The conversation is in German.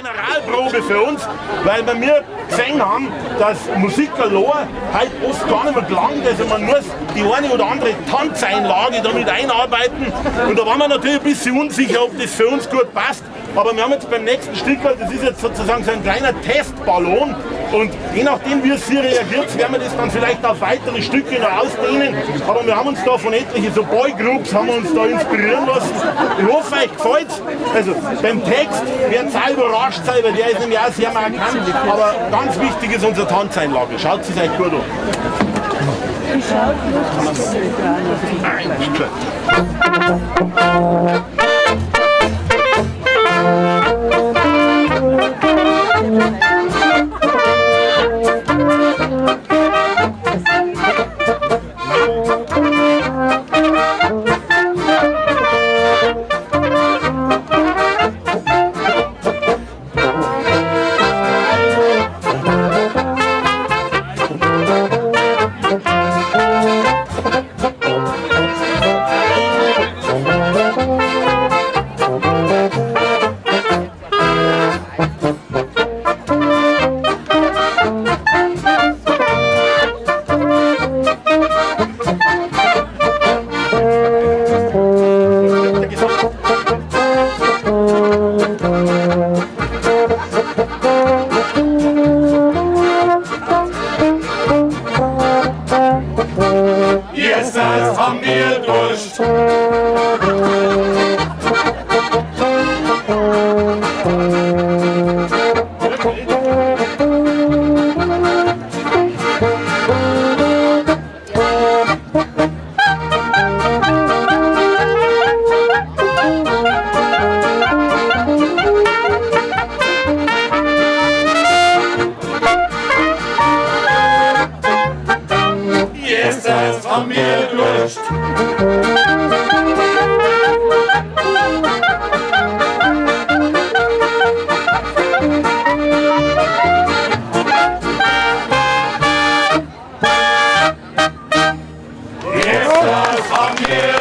Generalprobe für uns, weil wir gesehen haben, dass Musik allein halt oft gar nicht mehr gelangt. Also man muss die eine oder andere Tanzeinlage damit einarbeiten. Und da waren wir natürlich ein bisschen unsicher, ob das für uns gut passt. Aber wir haben jetzt beim nächsten Stück, das ist jetzt sozusagen so ein kleiner Testballon. Und je nachdem, wie es hier reagiert, werden wir das dann vielleicht auf weitere Stücke noch ausdehnen. Aber wir haben uns da von etlichen so Boygroups haben wir uns da inspirieren lassen. Ich hoffe, euch gefällt's. Also beim Text werdet ihr auch überrascht sein, weil der ist nämlich auch sehr markant. Aber ganz wichtig ist unsere Tanzeinlage. Schaut es euch gut an. Jetzt haben wir Durst. Jetzt haben wir Durst. Jetzt haben wir